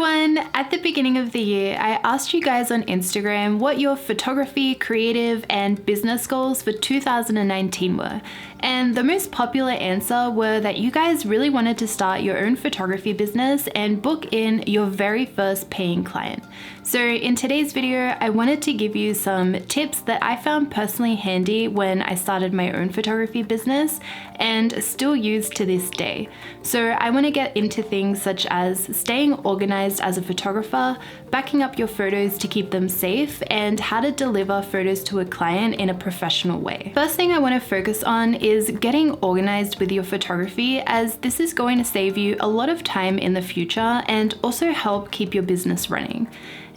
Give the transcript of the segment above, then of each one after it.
everyone! At the beginning of the year, I asked you guys on Instagram what your photography, creative, and business goals for 2019 were. And the most popular answer were that you guys really wanted to start your own photography business and book in your very first paying client. So in today's video, I wanted to give you some tips that I found personally handy when I started my own photography business and still use to this day. So I want to get into things such as staying organized as a photographer, backing up your photos to keep them safe, and how to deliver photos to a client in a professional way. First thing I want to focus on is getting organized with your photography, as this is going to save you a lot of time in the future and also help keep your business running.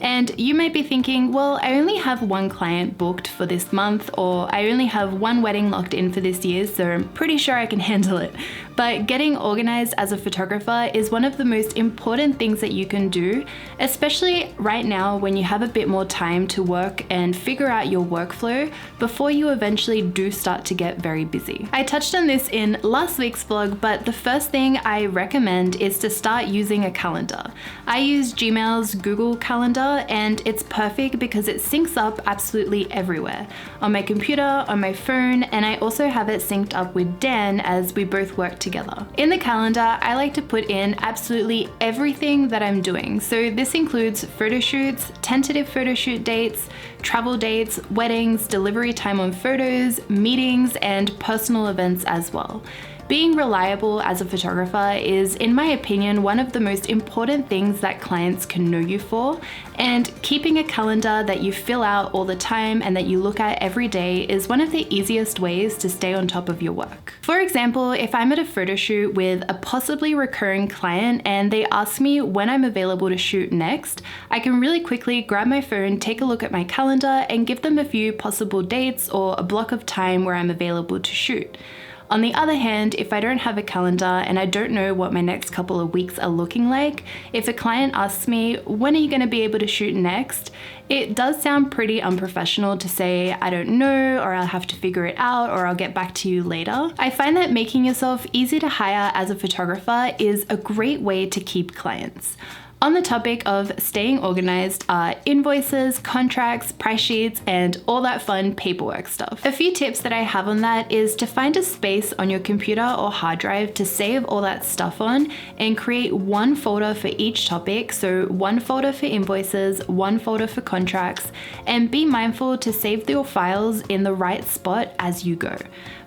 And you might be thinking, well, I only have one client booked for this month, or I only have one wedding locked in for this year, so I'm pretty sure I can handle it. But getting organized as a photographer is one of the most important things that you can do, especially right now when you have a bit more time to work and figure out your workflow before you eventually do start to get very busy. I touched on this in last week's vlog, but the first thing I recommend is to start using a calendar. I use Gmail's Google Calendar, and it's perfect because it syncs up absolutely everywhere. On my computer, on my phone, and I also have it synced up with Dan as we both work together. In the calendar, I like to put in absolutely everything that I'm doing. So this includes photo shoots, tentative photo shoot dates, travel dates, weddings, delivery time on photos, meetings, and personal events as well. Being reliable as a photographer is, in my opinion, one of the most important things that clients can know you for, and keeping a calendar that you fill out all the time and that you look at every day is one of the easiest ways to stay on top of your work. For example, if I'm at a photo shoot with a possibly recurring client and they ask me when I'm available to shoot next, I can really quickly grab my phone, take a look at my calendar, and give them a few possible dates or a block of time where I'm available to shoot. On the other hand, if I don't have a calendar and I don't know what my next couple of weeks are looking like, if a client asks me, when are you going to be able to shoot next? It does sound pretty unprofessional to say, I don't know, or I'll have to figure it out, or I'll get back to you later. I find that making yourself easy to hire as a photographer is a great way to keep clients. On the topic of staying organized are invoices, contracts, price sheets, and all that fun paperwork stuff. A few tips that I have on that is to find a space on your computer or hard drive to save all that stuff on and create one folder for each topic. So one folder for invoices, one folder for contracts, and be mindful to save your files in the right spot as you go.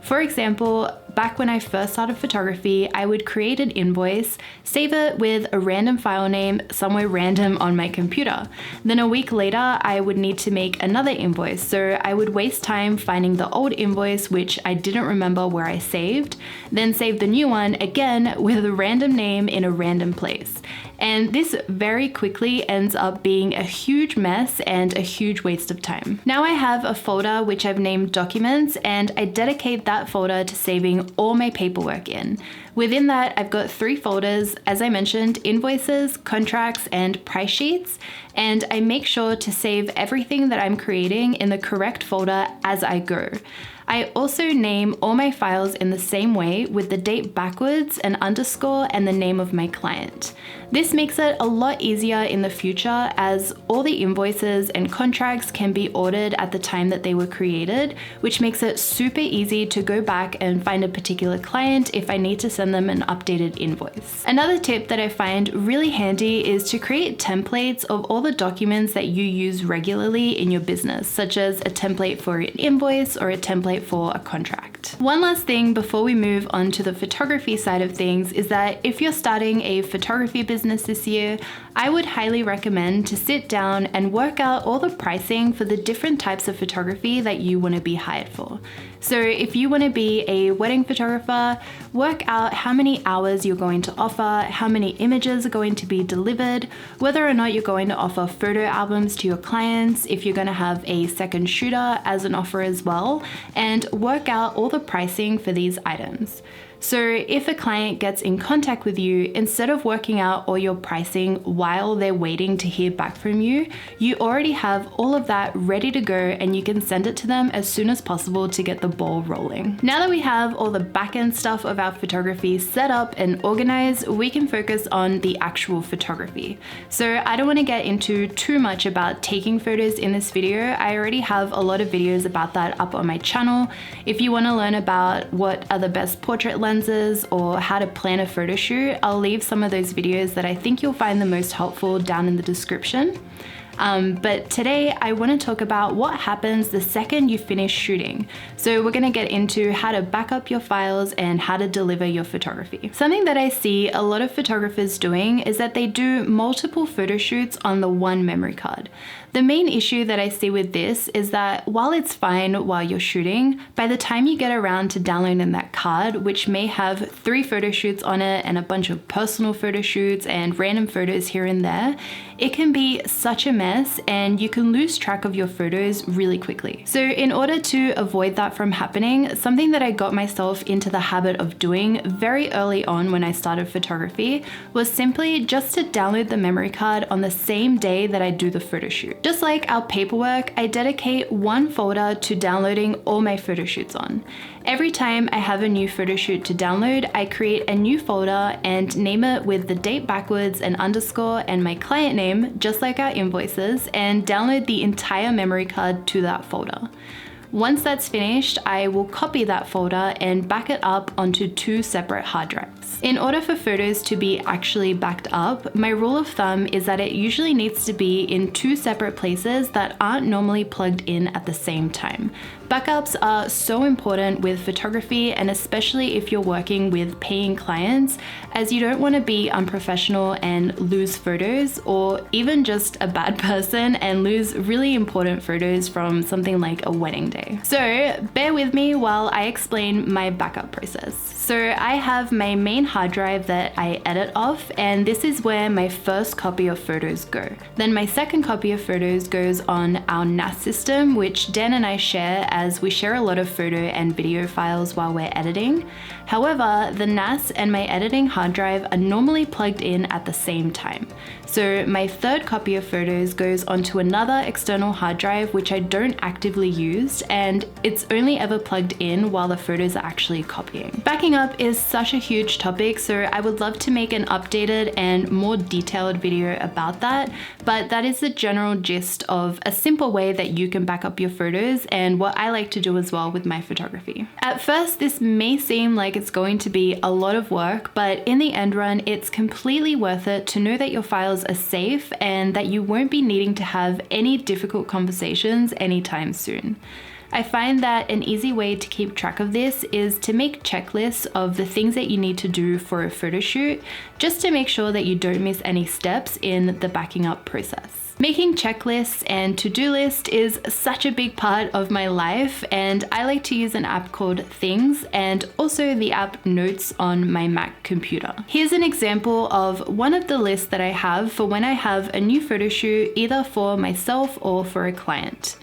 For example, back when I first started photography, I would create an invoice, save it with a random file name somewhere random on my computer. Then a week later, I would need to make another invoice, so I would waste time finding the old invoice, which I didn't remember where I saved, then save the new one again with a random name in a random place. And this very quickly ends up being a huge mess and a huge waste of time. Now I have a folder which I've named Documents, and I dedicate that folder to saving all my paperwork in. Within that, I've got 3 folders, as I mentioned, invoices, contracts, and price sheets, and I make sure to save everything that I'm creating in the correct folder as I go. I also name all my files in the same way with the date backwards, an underscore, and the name of my client. This makes it a lot easier in the future, as all the invoices and contracts can be ordered at the time that they were created, which makes it super easy to go back and find a particular client if I need to send them an updated invoice. Another tip that I find really handy is to create templates of all the documents that you use regularly in your business, such as a template for an invoice or a template for a contract. One last thing before we move on to the photography side of things is that if you're starting a photography business this year, I would highly recommend to sit down and work out all the pricing for the different types of photography that you want to be hired for. So if you want to be a wedding photographer, work out how many hours you're going to offer, how many images are going to be delivered, whether or not you're going to offer photo albums to your clients, if you're going to have a second shooter as an offer as well, and work out all the pricing for these items. So if a client gets in contact with you, instead of working out all your pricing while they're waiting to hear back from you, you already have all of that ready to go and you can send it to them as soon as possible to get the ball rolling. Now that we have all the back-end stuff of our photography set up and organized, we can focus on the actual photography. So I don't want to get into too much about taking photos in this video. I already have a lot of videos about that up on my channel. If you want to learn about what are the best portrait lenses or how to plan a photo shoot, I'll leave some of those videos that I think you'll find the most helpful down in the description. But today I want to talk about what happens the second you finish shooting. So we're going to get into how to back up your files and how to deliver your photography. Something that I see a lot of photographers doing is that they do multiple photo shoots on the one memory card. The main issue that I see with this is that while it's fine while you're shooting, by the time you get around to downloading that card, which may have 3 photo shoots on it and a bunch of personal photo shoots and random photos here and there, it can be such a mess and you can lose track of your photos really quickly. So in order to avoid that from happening, something that I got myself into the habit of doing very early on when I started photography was simply just to download the memory card on the same day that I do the photo shoot. Just like our paperwork, I dedicate one folder to downloading all my photo shoots on. Every time I have a new photo shoot to download, I create a new folder and name it with the date backwards and underscore and my client name, just like our invoices, and download the entire memory card to that folder. Once that's finished, I will copy that folder and back it up onto 2 separate hard drives. In order for photos to be actually backed up, my rule of thumb is that it usually needs to be in 2 separate places that aren't normally plugged in at the same time. Backups are so important with photography, and especially if you're working with paying clients, as you don't want to be unprofessional and lose photos, or even just a bad person and lose really important photos from something like a wedding day. So bear with me while I explain my backup process. So I have my main hard drive that I edit off, and this is where my first copy of photos go. Then my second copy of photos goes on our NAS system, which Dan and I share, as we share a lot of photo and video files while we're editing. However, the NAS and my editing hard drive are normally plugged in at the same time. So my third copy of photos goes onto another external hard drive, which I don't actively use, and it's only ever plugged in while the photos are actually copying. Backing up is such a huge topic, so I would love to make an updated and more detailed video about that, but that is the general gist of a simple way that you can back up your photos and what I like to do as well with my photography. At first, this may seem like it's going to be a lot of work, but in the end run, it's completely worth it to know that your files are safe and that you won't be needing to have any difficult conversations anytime soon. I find that an easy way to keep track of this is to make checklists of the things that you need to do for a photo shoot, just to make sure that you don't miss any steps in the backing up process. Making checklists and to-do list is such a big part of my life, and I like to use an app called Things and also the app Notes on my Mac computer. Here's an example of one of the lists that I have for when I have a new photo shoot, either for myself or for a client.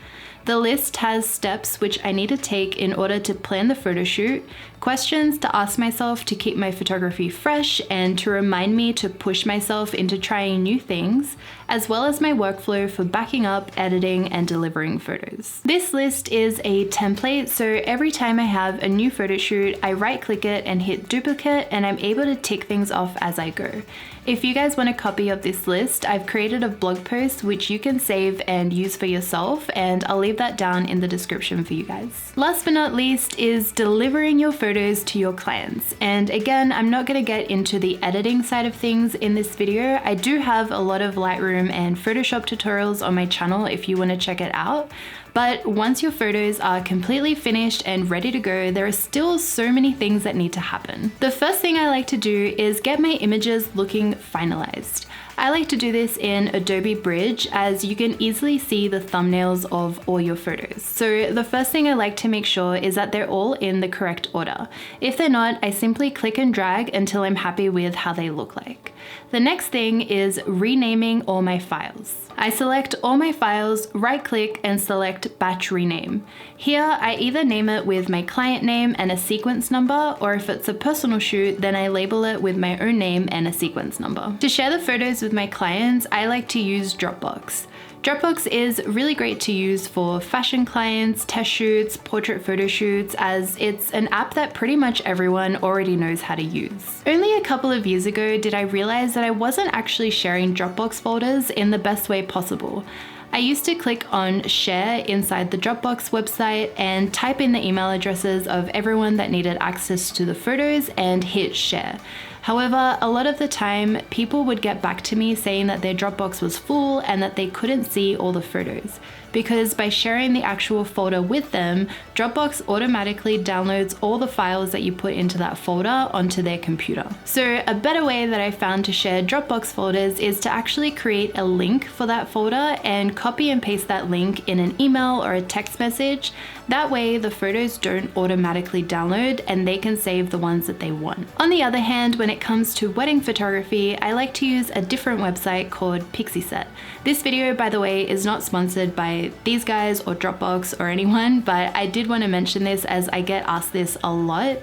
The list has steps which I need to take in order to plan the photo shoot, questions to ask myself to keep my photography fresh and to remind me to push myself into trying new things, as well as my workflow for backing up, editing, and delivering photos. This list is a template, so every time I have a new photo shoot, I right-click it and hit duplicate, and I'm able to tick things off as I go. If you guys want a copy of this list, I've created a blog post which you can save and use for yourself, and I'll leave that down in the description for you guys. Last but not least is delivering your photos to your clients. And again, I'm not going to get into the editing side of things in this video. I do have a lot of Lightroom and Photoshop tutorials on my channel if you want to check it out. But once your photos are completely finished and ready to go, there are still so many things that need to happen. The first thing I like to do is get my images looking finalized. I like to do this in Adobe Bridge as you can easily see the thumbnails of all your photos. So the first thing I like to make sure is that they're all in the correct order. If they're not, I simply click and drag until I'm happy with how they look like. The next thing is renaming all my files. I select all my files, right click and select batch rename. Here I either name it with my client name and a sequence number, or if it's a personal shoot, then I label it with my own name and a sequence number. To share the photos with my clients, I like to use Dropbox. Dropbox is really great to use for fashion clients, test shoots, portrait photo shoots, as it's an app that pretty much everyone already knows how to use. Only a couple of years ago did I realize that I wasn't actually sharing Dropbox folders in the best way possible. I used to click on share inside the Dropbox website and type in the email addresses of everyone that needed access to the photos and hit share. However, a lot of the time, people would get back to me saying that their Dropbox was full and that they couldn't see all the photos. Because by sharing the actual folder with them, Dropbox automatically downloads all the files that you put into that folder onto their computer. So a better way that I found to share Dropbox folders is to actually create a link for that folder and copy and paste that link in an email or a text message. That way the photos don't automatically download and they can save the ones that they want. On the other hand, when it comes to wedding photography, I like to use a different website called Pixieset. This video, by the way, is not sponsored by these guys or Dropbox or anyone, but I did want to mention this as I get asked this a lot.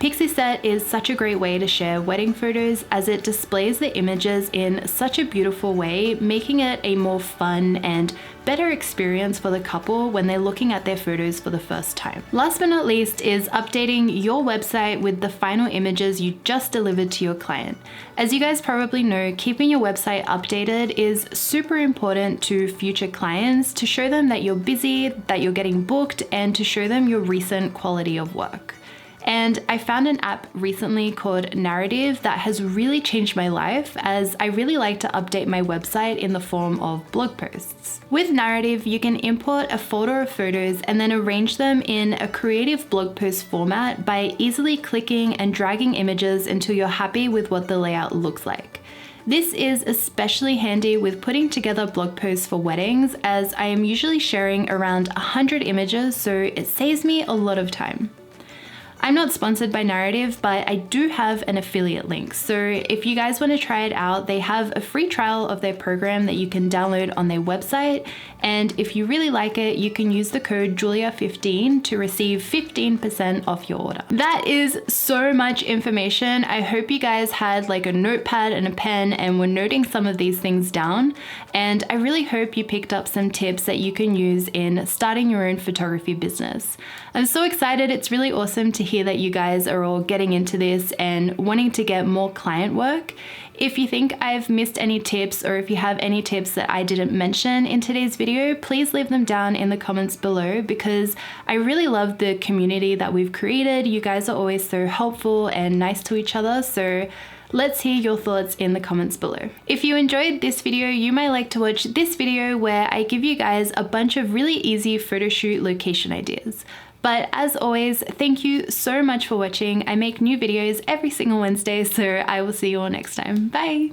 Pixieset is such a great way to share wedding photos as it displays the images in such a beautiful way, making it a more fun and better experience for the couple when they're looking at their photos for the first time. Last but not least is updating your website with the final images you just delivered to your client. As you guys probably know, keeping your website updated is super important to future clients to show them that you're busy, that you're getting booked, and to show them your recent quality of work. And I found an app recently called Narrative that has really changed my life, as I really like to update my website in the form of blog posts. With Narrative, you can import a folder of photos and then arrange them in a creative blog post format by easily clicking and dragging images until you're happy with what the layout looks like. This is especially handy with putting together blog posts for weddings, as I am usually sharing around 100 images, so it saves me a lot of time. I'm not sponsored by Narrative, but I do have an affiliate link. So if you guys want to try it out, they have a free trial of their program that you can download on their website. And if you really like it, you can use the code Julia15 to receive 15% off your order. That is so much information. I hope you guys had like a notepad and a pen and were noting some of these things down. And I really hope you picked up some tips that you can use in starting your own photography business. I'm so excited. It's really awesome to hear that you guys are all getting into this and wanting to get more client work. If you think I've missed any tips, or if you have any tips that I didn't mention in today's video, please leave them down in the comments below, because I really love the community that we've created. You guys are always so helpful and nice to each other, so let's hear your thoughts in the comments below. If you enjoyed this video, you might like to watch this video where I give you guys a bunch of really easy photo shoot location ideas. But as always, thank you so much for watching. I make new videos every single Wednesday, so I will see you all next time. Bye!